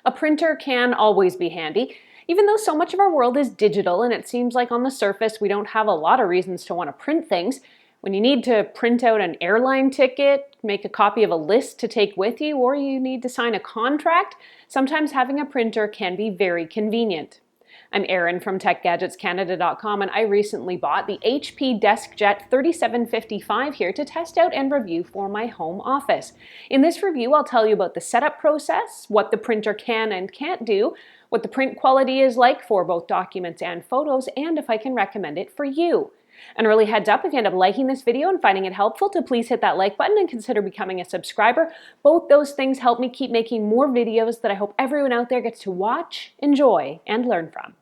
A printer can always be handy, even though so much of our world is digital and it seems like on the surface we don't have a lot of reasons to want to print things. When you need to print out an airline ticket, make a copy of a list to take with you, or you need to sign a contract, sometimes having a printer can be very convenient. I'm Erin from TechGadgetsCanada.com, and I recently bought the HP DeskJet 3755 here to test out and review for my home office. In this review, I'll tell you about the setup process, what the printer can and can't do, what the print quality is like for both documents and photos, and if I can recommend it for you. An early heads up, if you end up liking this video and finding it helpful, to please hit that like button and consider becoming a subscriber. Both those things help me keep making more videos that I hope everyone out there gets to watch, enjoy, and learn from.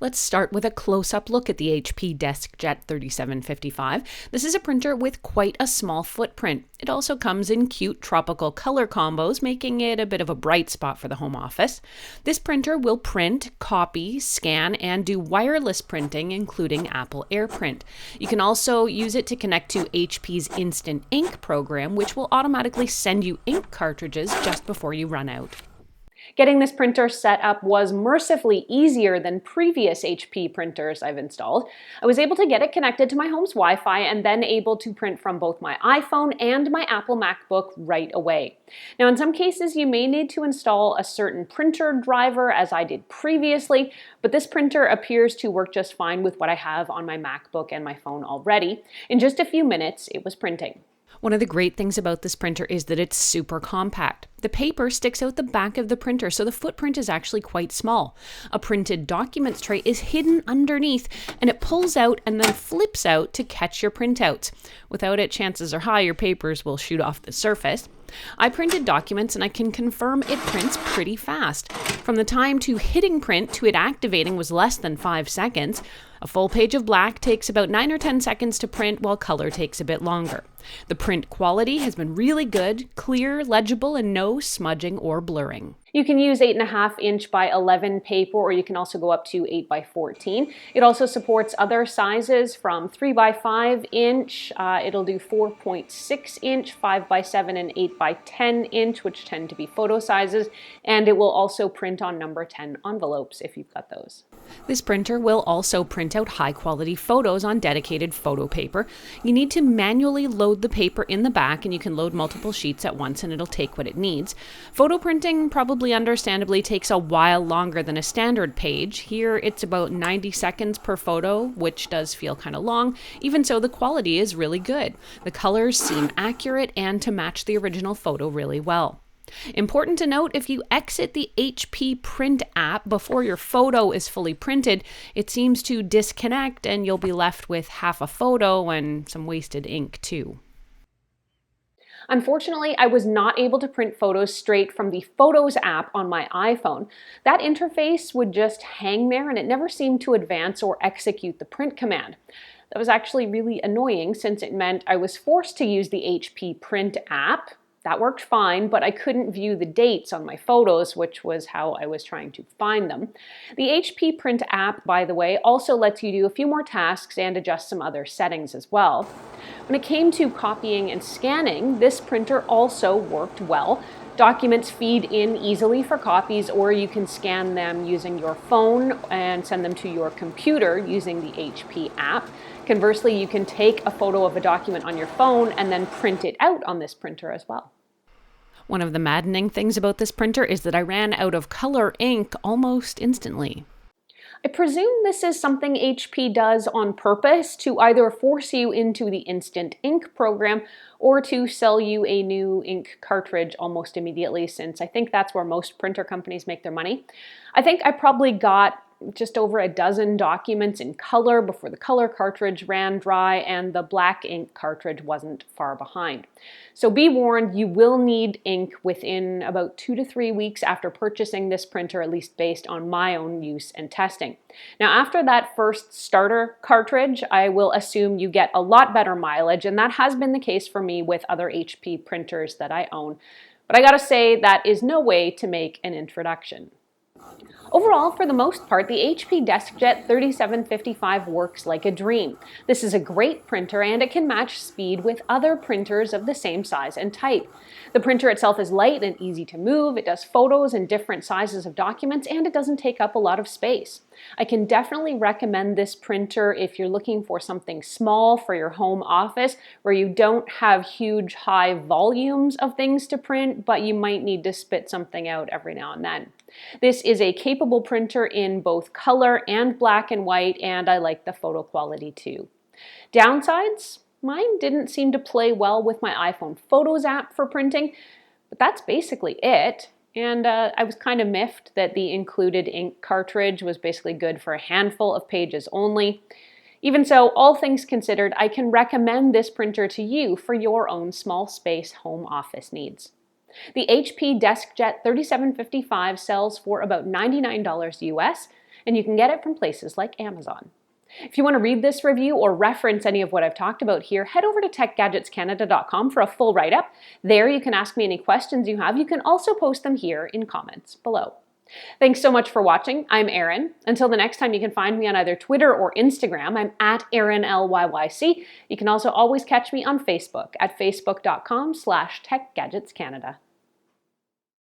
Let's start with a close-up look at the HP DeskJet 3755. This is a printer with quite a small footprint. It also comes in cute tropical color combos, making it a bit of a bright spot for the home office. This printer will print, copy, scan, and do wireless printing, including Apple AirPrint. You can also use it to connect to HP's Instant Ink program, which will automatically send you ink cartridges just before you run out. Getting this printer set up was mercifully easier than previous HP printers I've installed. I was able to get it connected to my home's Wi-Fi and then able to print from both my iPhone and my Apple MacBook right away. Now, in some cases, you may need to install a certain printer driver, as I did previously, but this printer appears to work just fine with what I have on my MacBook and my phone already. In just a few minutes, it was printing. One of the great things about this printer is that it's super compact. The paper sticks out the back of the printer, so the footprint is actually quite small. A printed documents tray is hidden underneath, and it pulls out and then flips out to catch your printouts. Without it, chances are high your papers will shoot off the surface. I printed documents and I can confirm it prints pretty fast. From the time to hitting print to it activating was less than 5 seconds. A full page of black takes about 9 or 10 seconds to print, while color takes a bit longer. The print quality has been really good, clear, legible, and no smudging or blurring. You can use 8.5 inch by 11 paper, or you can also go up to 8 by 14. It also supports other sizes from 3 by 5 inch. It'll do 4.6 inch, 5 by 7, and 8 by 10 inch, which tend to be photo sizes. And it will also print on number 10 envelopes if you've got those. This printer will also print out high-quality photos on dedicated photo paper. You need to manually load the paper in the back, and you can load multiple sheets at once and it'll take what it needs. Photo printing probably understandably takes a while longer than a standard page. Here it's about 90 seconds per photo, which does feel kind of long. Even so, the quality is really good. The colors seem accurate and to match the original photo really well. Important to note, if you exit the HP Print app before your photo is fully printed, it seems to disconnect and you'll be left with half a photo and some wasted ink too. Unfortunately, I was not able to print photos straight from the Photos app on my iPhone. That interface would just hang there and it never seemed to advance or execute the print command. That was actually really annoying since it meant I was forced to use the HP Print app. That worked fine, but I couldn't view the dates on my photos, which was how I was trying to find them. The HP Print app, by the way, also lets you do a few more tasks and adjust some other settings as well. When it came to copying and scanning, this printer also worked well. Documents feed in easily for copies, or you can scan them using your phone and send them to your computer using the HP app. Conversely, you can take a photo of a document on your phone and then print it out on this printer as well. One of the maddening things about this printer is that I ran out of color ink almost instantly. I presume this is something HP does on purpose to either force you into the Instant Ink program or to sell you a new ink cartridge almost immediately, since I think that's where most printer companies make their money. I think I probably got just over a dozen documents in color before the color cartridge ran dry, and the black ink cartridge wasn't far behind. So be warned, you will need ink within about 2 to 3 weeks after purchasing this printer, at least based on my own use and testing. Now, after that first starter cartridge, I will assume you get a lot better mileage, and that has been the case for me with other HP printers that I own. But I gotta say, that is no way to make an introduction. Overall, for the most part, the HP DeskJet 3755 works like a dream. This is a great printer and it can match speed with other printers of the same size and type. The printer itself is light and easy to move, it does photos in different sizes of documents, and it doesn't take up a lot of space. I can definitely recommend this printer if you're looking for something small for your home office where you don't have huge high volumes of things to print, but you might need to spit something out every now and then. This is a capable printer in both color and black and white, and I like the photo quality too. Downsides? Mine didn't seem to play well with my iPhone Photos app for printing, but that's basically it. And I was kind of miffed that the included ink cartridge was basically good for a handful of pages only. Even so, all things considered, I can recommend this printer to you for your own small space home office needs. The HP DeskJet 3755 sells for about $99 US, and you can get it from places like Amazon. If you want to read this review or reference any of what I've talked about here, head over to techgadgetscanada.com for a full write-up. There you can ask me any questions you have. You can also post them here in comments below. Thanks so much for watching. I'm Erin. Until the next time, you can find me on either Twitter or Instagram. I'm at ErinLYYC. You can also always catch me on Facebook at facebook.com/techgadgetscanada.